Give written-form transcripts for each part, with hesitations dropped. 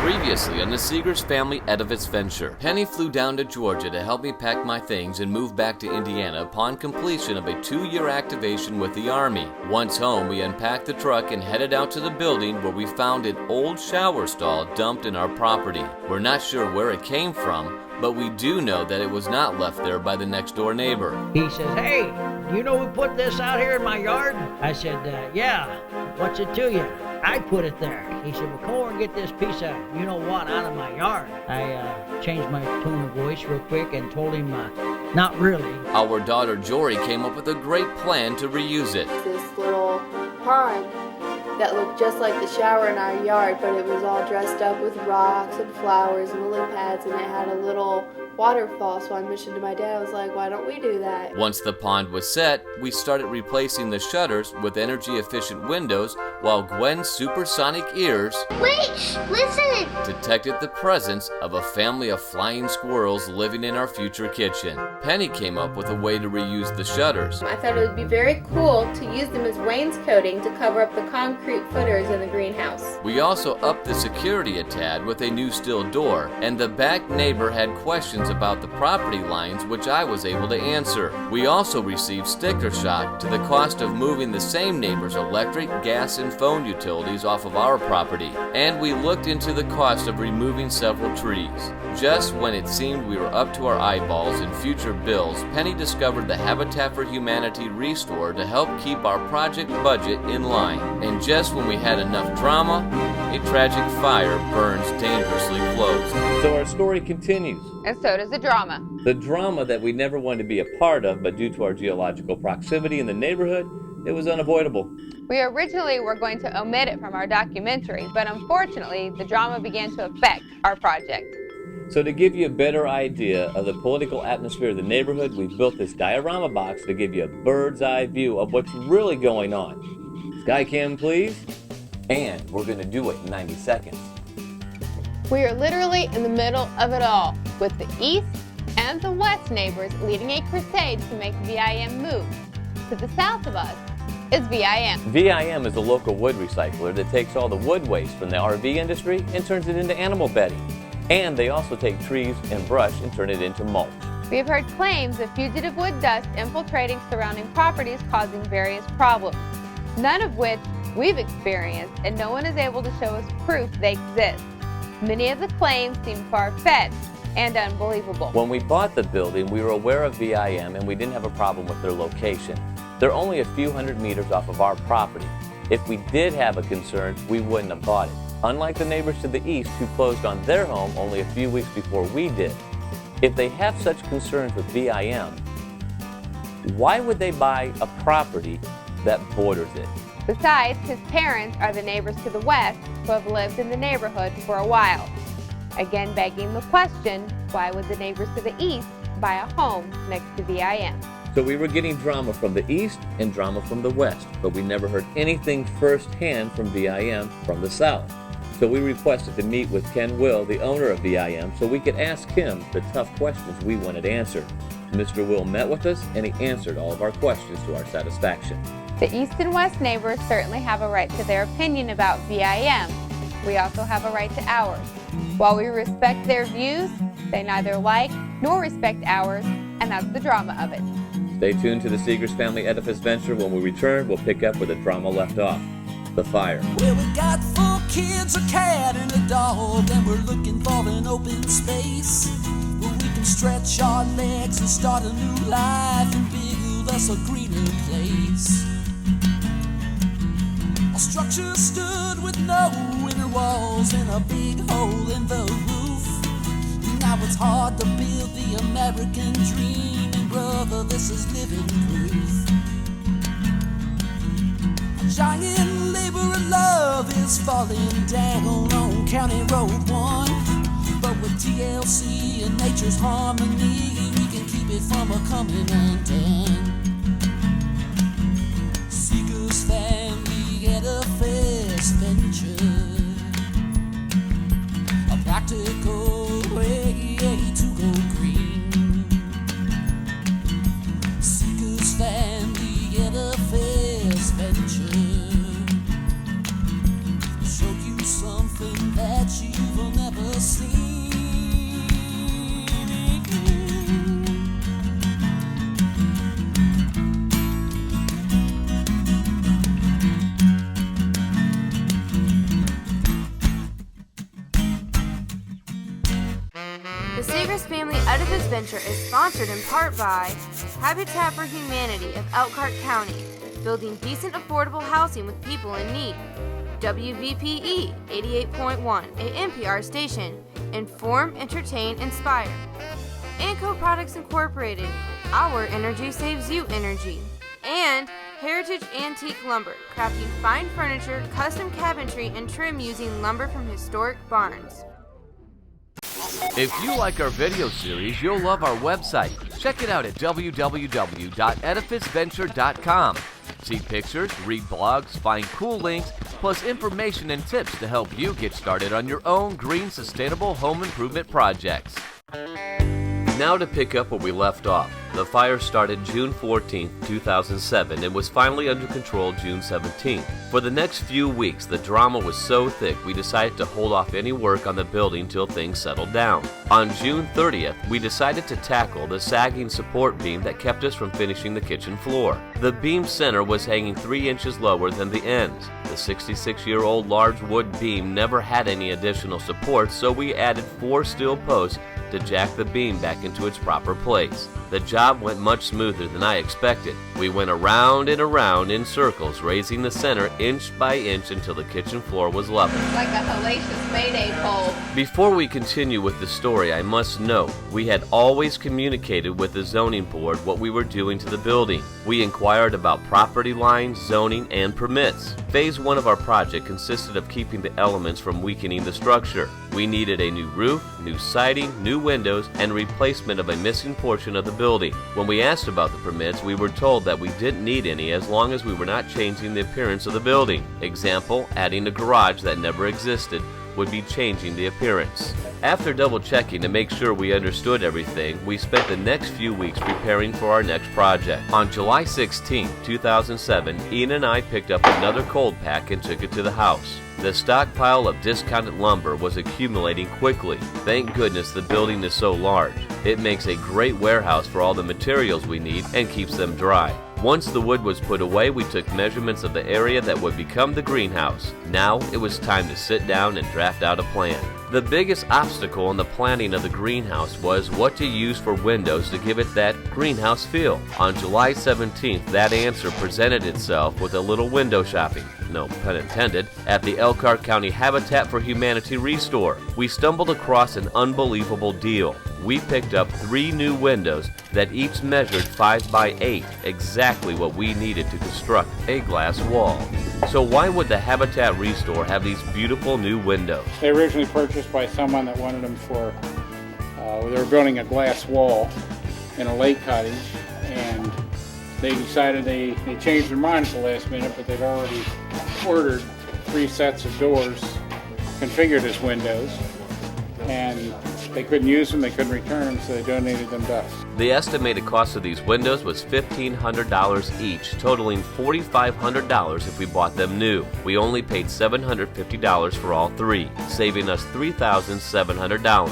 Previously on the Seegers Family Edifice Venture, Penny flew down to Georgia to help me pack my things and move back to Indiana upon completion of a 2-year activation with the Army. Once home, we unpacked the truck and headed out to the building where we found an old shower stall dumped in our property. We're not sure where it came from, but we do know that it was not left there by the next door neighbor. He says, "Hey, you know who put this out here in my yard?" I said, "Yeah, what's it to you?" "I put it there." He said, "Well, come over and get this piece of you-know-what out of my yard." I changed my tone of voice real quick and told him, not really. Our daughter Jory came up with a great plan to reuse it. This little pond that looked just like the shower in our yard, but it was all dressed up with rocks and flowers and lily pads, and it had a little waterfall. So I mentioned to my dad, I was like, "Why don't we do that?" Once the pond was set, we started replacing the shutters with energy-efficient windows, while Gwen's supersonic ears Wait, listen! detected the presence of a family of flying squirrels living in our future kitchen. Penny came up with a way to reuse the shutters. I thought it would be very cool to use them as wainscoting to cover up the concrete footers in the greenhouse. We also upped the security a tad with a new steel door, and the back neighbor had questions about the property lines, which I was able to answer. We also received sticker shock to the cost of moving the same neighbor's electric, gas, and phone utilities off of our property, and we looked into the cost of removing several trees. Just when it seemed we were up to our eyeballs in future bills, Penny discovered the Habitat for Humanity Restore to help keep our project budget in line. And just when we had enough drama, a tragic fire burns dangerously close. So our story continues. And so does the drama. The drama that we never wanted to be a part of, but due to our geological proximity in the neighborhood, it was unavoidable. We originally were going to omit it from our documentary, but unfortunately, the drama began to affect our project. So to give you a better idea of the political atmosphere of the neighborhood, we've built this diorama box to give you a bird's eye view of what's really going on. Skycam, please. And we're going to do it in 90 seconds. We are literally in the middle of it all, with the east and the west neighbors leading a crusade to make VIM move. To the south of us is VIM. VIM is a local wood recycler that takes all the wood waste from the RV industry and turns it into animal bedding. And they also take trees and brush and turn it into mulch. We have heard claims of fugitive wood dust infiltrating surrounding properties, causing various problems, none of which we've experienced, and no one is able to show us proof they exist. Many of the claims seem far-fetched and unbelievable. When we bought the building, we were aware of VIM and we didn't have a problem with their location. They're only a few hundred meters off of our property. If we did have a concern, we wouldn't have bought it. Unlike the neighbors to the east who closed on their home only a few weeks before we did. If they have such concerns with VIM, why would they buy a property that borders it? Besides, his parents are the neighbors to the west who have lived in the neighborhood for a while. Again, begging the question, why would the neighbors to the east buy a home next to VIM? So we were getting drama from the east and drama from the west, but we never heard anything firsthand from VIM from the south. So we requested to meet with Ken Will, the owner of VIM, so we could ask him the tough questions we wanted answered. Mr. Will met with us and he answered all of our questions to our satisfaction. The east and west neighbors certainly have a right to their opinion about VIM. We also have a right to ours. While we respect their views, they neither like nor respect ours, and that's the drama of it. Stay tuned to the Seegers Family Edifice Venture. When we return, we'll pick up where the drama left off. The fire. Well, we got 4 kids, a cat, and a dog, and we're looking for an open space where we can stretch our legs and start a new life and build us a greener place. Our structure stood with no inner walls and a big hole in the roof. Now it's hard to build the American dream, and brother, this is living proof. A giant labor of love is falling down on County Road 1. But with TLC and nature's harmony, we can keep it from a coming undone. Seegers Family Edifice Venture, a practical way to go green. Seegers Family Edifice Venture, show you something that you've never scene. The Seegers Family Edifice Venture is sponsored in part by Habitat for Humanity of Elkhart County, building decent, affordable housing with people in need. WVPE 88.1, a NPR station. Inform, entertain, inspire. Anco Products Incorporated, our energy saves you energy. And Heritage Antique Lumber, crafting fine furniture, custom cabinetry, and trim using lumber from historic barns. If you like our video series, you'll love our website. Check it out at www.edificeventure.com. See pictures, read blogs, find cool links, plus information and tips to help you get started on your own green, sustainable home improvement projects. Now to pick up where we left off. The fire started June 14, 2007 and was finally under control June 17. For the next few weeks, the drama was so thick we decided to hold off any work on the building till things settled down. On June 30th, we decided to tackle the sagging support beam that kept us from finishing the kitchen floor. The beam center was hanging 3 inches lower than the ends. The 66-year-old large wood beam never had any additional support, so we added 4 steel posts to jack the beam back into its proper place. The job went much smoother than I expected. We went around and around in circles, raising the center inch by inch until the kitchen floor was level. Like a hellacious mayday pole. Before we continue with the story, I must note, we had always communicated with the zoning board what we were doing to the building. We inquired about property lines, zoning, and permits. Phase 1 of our project consisted of keeping the elements from weakening the structure. We needed a new roof, new siding, new windows, and replacement of a missing portion of the building. When we asked about the permits, we were told that we didn't need any as long as we were not changing the appearance of the building. Example, adding a garage that never existed would be changing the appearance. After double checking to make sure we understood everything, we spent the next few weeks preparing for our next project. On July 16, 2007, Ian and I picked up another cold pack and took it to the house. The stockpile of discounted lumber was accumulating quickly. Thank goodness the building is so large. It makes a great warehouse for all the materials we need and keeps them dry. Once the wood was put away, we took measurements of the area that would become the greenhouse. Now it was time to sit down and draft out a plan. The biggest obstacle in the planning of the greenhouse was what to use for windows to give it that greenhouse feel. On July 17th, that answer presented itself with a little window shopping, no pun intended, at the Elkhart County Habitat for Humanity Restore. We stumbled across an unbelievable deal. We picked up 3 new windows that each measured 5 by 8, exactly what we needed to construct a glass wall. So why would the Habitat Restore have these beautiful new windows? They originally purchased by someone that wanted them for, they were building a glass wall in a lake cottage, and they decided they changed their mind at the last minute, but they'd already ordered 3 sets of doors configured as windows, and they couldn't use them, they couldn't return them, so they donated them to us. The estimated cost of these windows was $1,500 each, totaling $4,500 if we bought them new. We only paid $750 for all 3, saving us $3,700.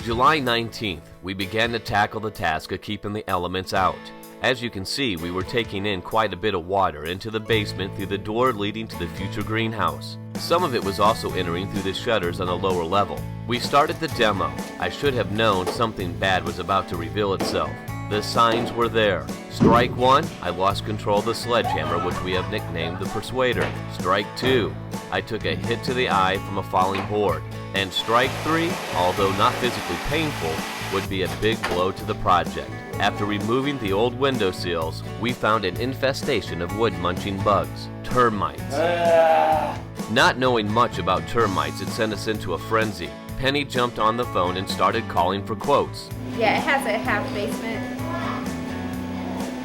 July 19th, we began to tackle the task of keeping the elements out. As you can see, we were taking in quite a bit of water into the basement through the door leading to the future greenhouse. Some of it was also entering through the shutters on the lower level. We started the demo. I should have known something bad was about to reveal itself. The signs were there. Strike 1, I lost control of the sledgehammer, which we have nicknamed the Persuader. Strike 2, I took a hit to the eye from a falling board. And strike 3, although not physically painful, would be a big blow to the project. After removing the old window sills, we found an infestation of wood-munching bugs, termites. Not knowing much about termites, it sent us into a frenzy. Penny jumped on the phone and started calling for quotes. Yeah, it has a half basement.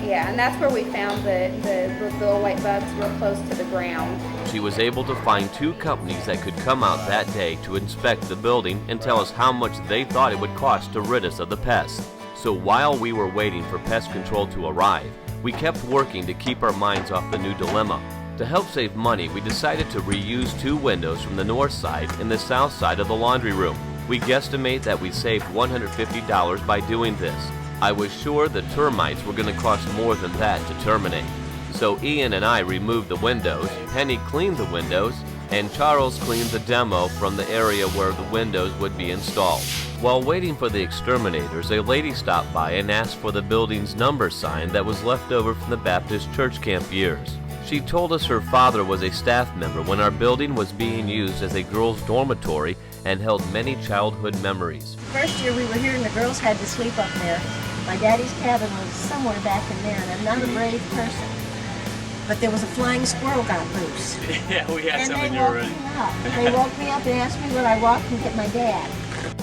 Yeah, and that's where we found the little white bugs real close to the ground. She was able to find 2 companies that could come out that day to inspect the building and tell us how much they thought it would cost to rid us of the pests. So while we were waiting for pest control to arrive, we kept working to keep our minds off the new dilemma. To help save money, we decided to reuse 2 windows from the north side and the south side of the laundry room. We guesstimate that we saved $150 by doing this. I was sure the termites were going to cost more than that to terminate. So Ian and I removed the windows, Penny cleaned the windows, and Charles cleaned the demo from the area where the windows would be installed. While waiting for the exterminators, a lady stopped by and asked for the building's number sign that was left over from the Baptist church camp years. She told us her father was a staff member when our building was being used as a girls' dormitory and held many childhood memories. First year we were here and the girls had to sleep up there. My daddy's cabin was somewhere back in there, and I'm not a brave person. But there was a flying squirrel got loose. Yeah, we had and some they in your woke room. me up. They woke me up and asked me would I walk and get my dad.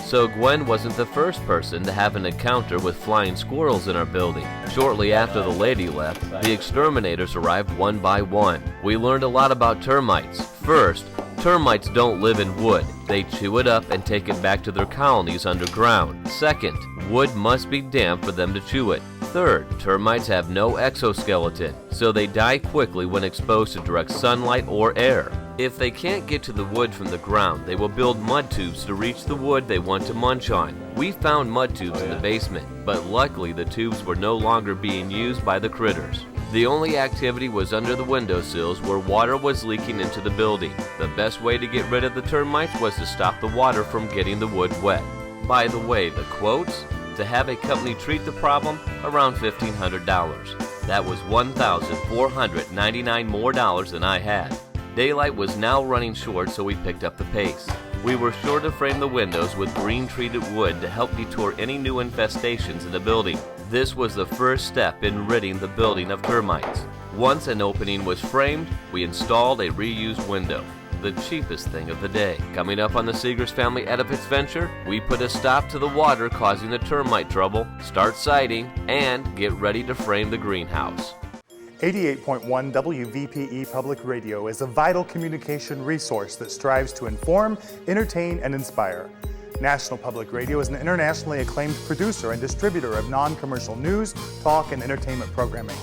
So Gwen wasn't the first person to have an encounter with flying squirrels in our building. Shortly after the lady left, the exterminators arrived one by one. We learned a lot about termites. First, termites don't live in wood. They chew it up and take it back to their colonies underground. Second, wood must be damp for them to chew it. Third, termites have no exoskeleton, so they die quickly when exposed to direct sunlight or air. If they can't get to the wood from the ground, they will build mud tubes to reach the wood they want to munch on. We found mud tubes in the basement, but luckily the tubes were no longer being used by the critters. The only activity was under the windowsills where water was leaking into the building. The best way to get rid of the termites was to stop the water from getting the wood wet. By the way, the quotes? To have a company treat the problem, around $1,500. That was $1,499 more than I had. Daylight was now running short, so we picked up the pace. We were sure to frame the windows with green treated wood to help detour any new infestations in the building. This was the first step in ridding the building of termites. Once an opening was framed, we installed a reused window. The cheapest thing of the day. Coming up on the Seegers Family Edifice Venture, we put a stop to the water causing the termite trouble, start siding, and get ready to frame the greenhouse. 88.1 WVPE Public Radio is a vital communication resource that strives to inform, entertain, and inspire. National Public Radio is an internationally acclaimed producer and distributor of non-commercial news, talk, and entertainment programming.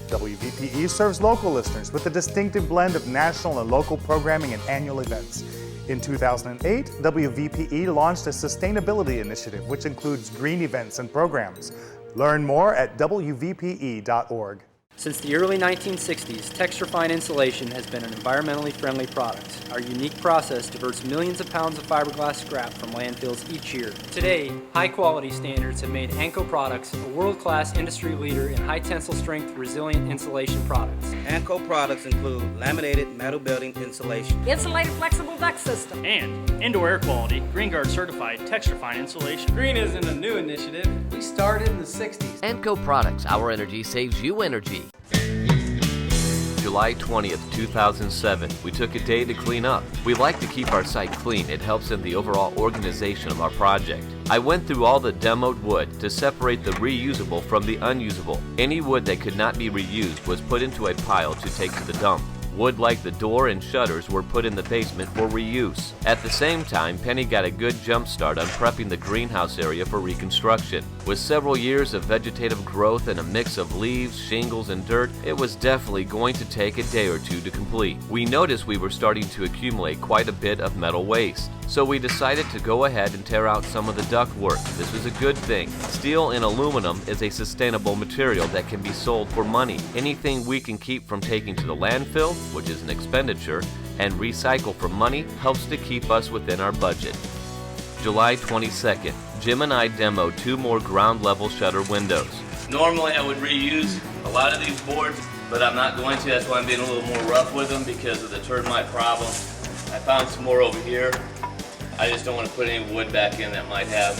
WVPE serves local listeners with a distinctive blend of national and local programming and annual events. In 2008, WVPE launched a sustainability initiative which includes green events and programs. Learn more at WVPE.org. Since the early 1960s, texture-fine insulation has been an environmentally friendly product. Our unique process diverts millions of pounds of fiberglass scrap from landfills each year. Today, high-quality standards have made Anco Products a world-class industry leader in high-tensile strength, resilient insulation products. Anco products include laminated metal building insulation, Insulated flexible duct system, and indoor air quality, Green Guard certified texture-fine insulation. Green isn't a new initiative. We started in the 60s. Enco Products, our energy saves you energy. July 20th, 2007, we took a day to clean up. We like to keep our site clean. It helps in the overall organization of our project. I went through all the demoed wood to separate the reusable from the unusable. Any wood that could not be reused was put into a pile to take to the dump. Wood like the door and shutters were put in the basement for reuse. At the same time, Penny got a good jump start on prepping the greenhouse area for reconstruction. With several years of vegetative growth and a mix of leaves, shingles, and dirt, it was definitely going to take a day or two to complete. We noticed we were starting to accumulate quite a bit of metal waste. So we decided to go ahead and tear out some of the ductwork. This was a good thing. Steel and aluminum is a sustainable material that can be sold for money. Anything we can keep from taking to the landfill, which is an expenditure, and recycle for money helps to keep us within our budget. July 22nd, Jim and I demoed 2 more ground level shutter windows. Normally I would reuse a lot of these boards, but I'm not going to. That's why I'm being a little more rough with them because of the termite problem. I found some more over here. I just don't want to put any wood back in that might have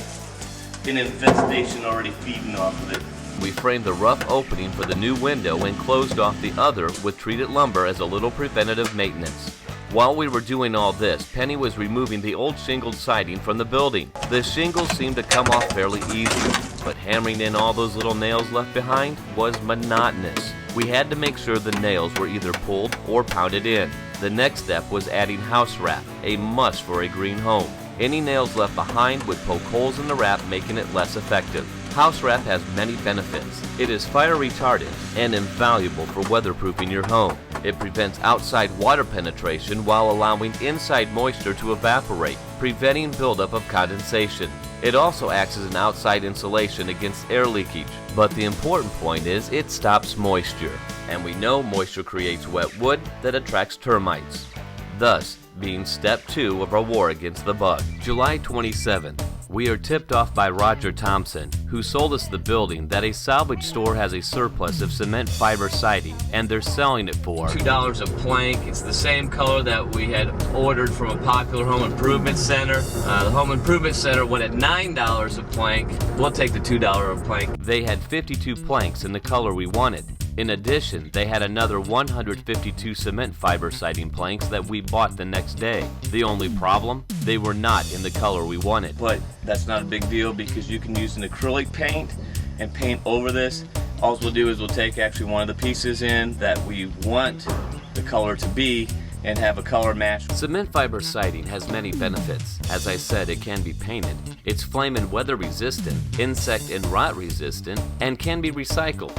an infestation already feeding off of it. We framed the rough opening for the new window and closed off the other with treated lumber as a little preventative maintenance. While we were doing all this, Penny was removing the old shingled siding from the building. The shingles seemed to come off fairly easily, but hammering in all those little nails left behind was monotonous. We had to make sure the nails were either pulled or pounded in. The next step was adding house wrap, a must for a green home. Any nails left behind would poke holes in the wrap, making it less effective. House wrap has many benefits. It is fire retardant and invaluable for weatherproofing your home. It prevents outside water penetration while allowing inside moisture to evaporate, preventing buildup of condensation. It also acts as an outside insulation against air leakage, but the important point is it stops moisture. And we know moisture creates wet wood that attracts termites, thus being step 2 of our war against the bug. July 27th, we are tipped off by Roger Thompson, who sold us the building, that a salvage store has a surplus of cement fiber siding, and they're selling it for $2 a plank. It's the same color that we had ordered from a popular home improvement center. The home improvement center went at $9 a plank. We'll take the $2 a plank. They had 52 planks in the color we wanted. In addition, they had another 152 cement fiber siding planks that we bought the next day. The only problem? They were not in the color we wanted. But that's not a big deal because you can use an acrylic paint and paint over this. All we'll do is we'll take actually one of the pieces in that we want the color to be and have a color match. Cement fiber siding has many benefits. As I said, it can be painted. It's flame and weather resistant, insect and rot resistant, and can be recycled.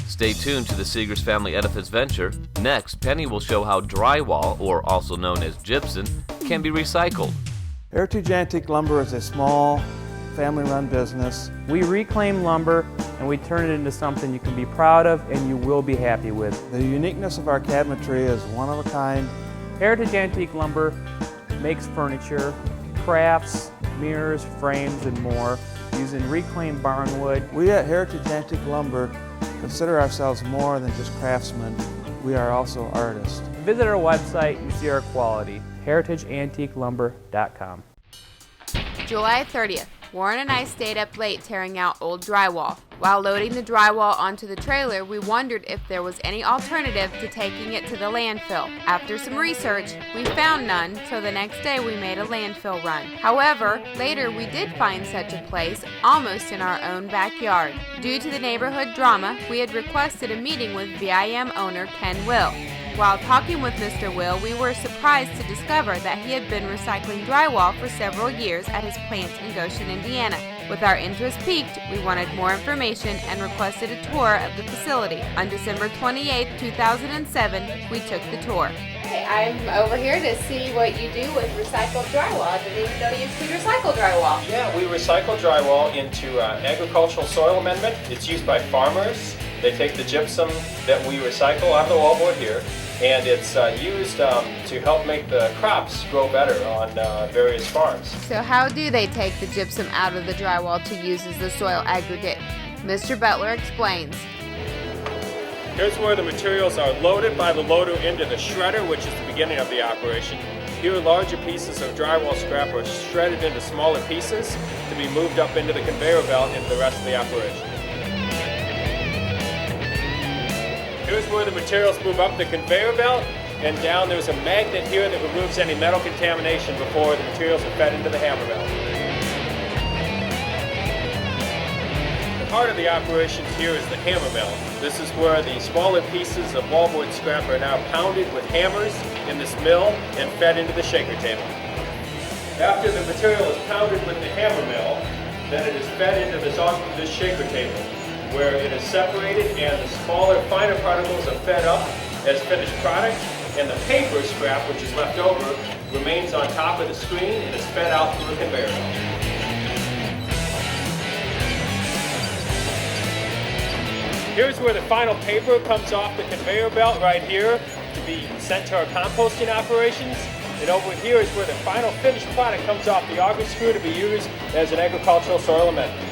Stay tuned to the Seegers Family Edifice Venture. Next, Penny will show how drywall, or also known as gypsum, can be recycled. Heritage Antique Lumber is a small, family-run business. We reclaim lumber and we turn it into something you can be proud of and you will be happy with. The uniqueness of our cabinetry is one of a kind. Heritage Antique Lumber makes furniture, crafts, mirrors, frames, and more using reclaimed barnwood. We at Heritage Antique Lumber consider ourselves more than just craftsmen. We are also artists. Visit our website and see our quality, heritageantiquelumber.com. July 30th, Warren and I stayed up late tearing out old drywall. While loading the drywall onto the trailer, we wondered if there was any alternative to taking it to the landfill. After some research, we found none, so the next day we made a landfill run. However, later we did find such a place almost in our own backyard. Due to the neighborhood drama, we had requested a meeting with VIM owner Ken Will. While talking with Mr. Will, we were surprised to discover that he had been recycling drywall for several years at his plant in Goshen, Indiana. With our interest piqued, we wanted more information and requested a tour of the facility. On December 28, 2007, we took the tour. Hey, I'm over here to see what you do with recycled drywall. I didn't even know you could recycle drywall. Yeah, we recycle drywall into agricultural soil amendment. It's used by farmers. They take the gypsum that we recycle out of the wallboard here, and it's used to help make the crops grow better on various farms. So how do they take the gypsum out of the drywall to use as the soil aggregate? Mr. Butler explains. Here's where the materials are loaded by the loader into the shredder, which is the beginning of the operation. Here, larger pieces of drywall scrap are shredded into smaller pieces to be moved up into the conveyor belt into the rest of the operation. Here's where the materials move up the conveyor belt and down. There's a magnet here that removes any metal contamination before the materials are fed into the hammer mill. The heart of the operation here is the hammer mill. This is where the smaller pieces of wallboard scrap are now pounded with hammers in this mill and fed into the shaker table. After the material is pounded with the hammer mill, then it is fed into this shaker table, where it is separated and the smaller, finer particles are fed up as finished product, and the paper scrap, which is left over, remains on top of the screen and is fed out through a conveyor belt. Here's where the final paper comes off the conveyor belt right here to be sent to our composting operations. And over here is where the final finished product comes off the auger screw to be used as an agricultural soil amendment.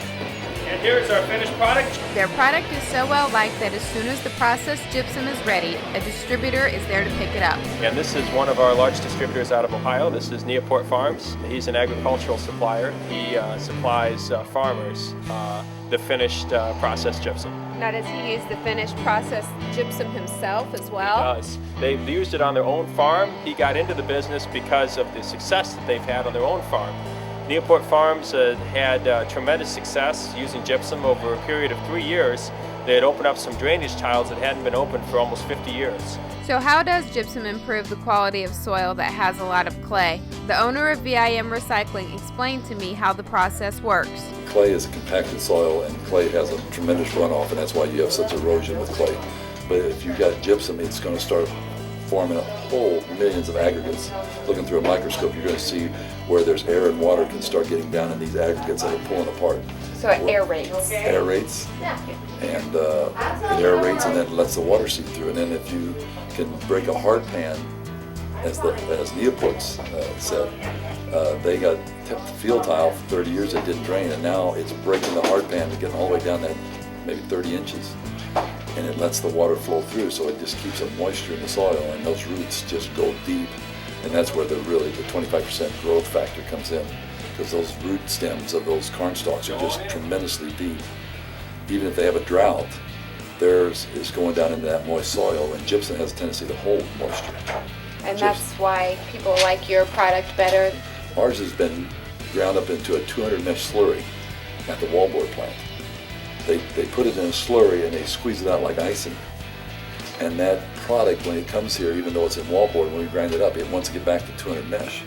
And here's our finished product. Their product is so well liked that as soon as the processed gypsum is ready, a distributor is there to pick it up. And this is one of our large distributors out of Ohio. This is Neoport Farms. He's an agricultural supplier. He supplies farmers the finished processed gypsum. Now, does he use the finished processed gypsum himself as well? He does. They've used it on their own farm. He got into the business because of the success that they've had on their own farm. Neoport Farms had tremendous success using gypsum over a period of 3 years. They had opened up some drainage tiles that hadn't been opened for almost 50 years. So how does gypsum improve the quality of soil that has a lot of clay? The owner of VIM Recycling explained to me how the process works. Clay is a compacted soil, and clay has a tremendous runoff, and that's why you have such erosion with clay. But if you've got gypsum, it's going to start forming a whole millions of aggregates. Looking through a microscope, you're going to see where there's air and water can start getting down in these aggregates that are pulling apart. So it aerates. Aerates. And it aerates and then lets the water seep through. And then if you can break a hard pan, as Neoport's said, they got field tile for 30 years that didn't drain, and now it's breaking the hard pan and getting all the way down that maybe 30 inches. And it lets the water flow through, so it just keeps up moisture in the soil, and those roots just go deep. And that's where the 25% growth factor comes in, because those root stems of those corn stalks are just tremendously deep. Even if they have a drought, theirs is going down into that moist soil, and gypsum has a tendency to hold moisture. And that's why people like your product better. Ours has been ground up into a 200 mesh slurry at the wallboard plant. They put it in a slurry and they squeeze it out like icing. And that product, when it comes here, even though it's in wallboard, when we grind it up, it wants to get back to 200 mesh.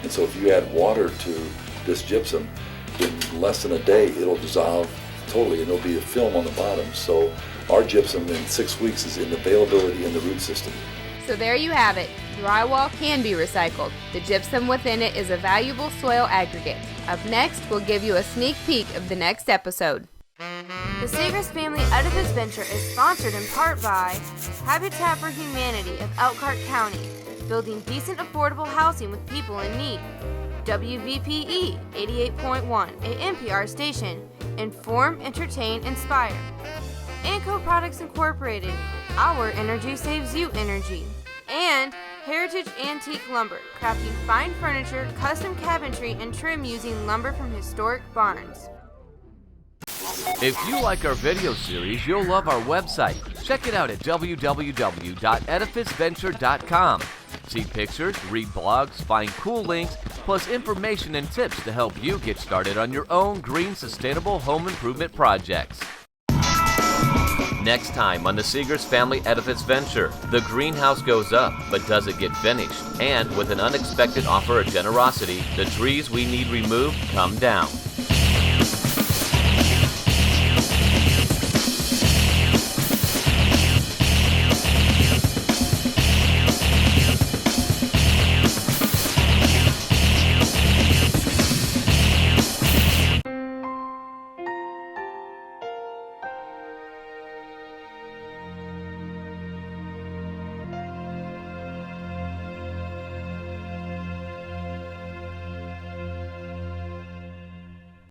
And so if you add water to this gypsum, in less than a day, it'll dissolve totally and there'll be a film on the bottom. So our gypsum in 6 weeks is in availability in the root system. So there you have it. Drywall can be recycled. The gypsum within it is a valuable soil aggregate. Up next, we'll give you a sneak peek of the next episode. The Seegers Family Edifice Venture is sponsored in part by Habitat for Humanity of Elkhart County, building decent, affordable housing with people in need. WVPE 88.1, a NPR station. Inform, entertain, inspire. Anco Products Incorporated, our energy saves you energy. And Heritage Antique Lumber, crafting fine furniture, custom cabinetry, and trim using lumber from historic barns. If you like our video series, you'll love our website. Check it out at www.edificeventure.com. See pictures, read blogs, find cool links, plus information and tips to help you get started on your own green, sustainable home improvement projects. Next time on the Seegers Family Edifice Venture, the greenhouse goes up, but does it get finished? And with an unexpected offer of generosity, the trees we need removed come down.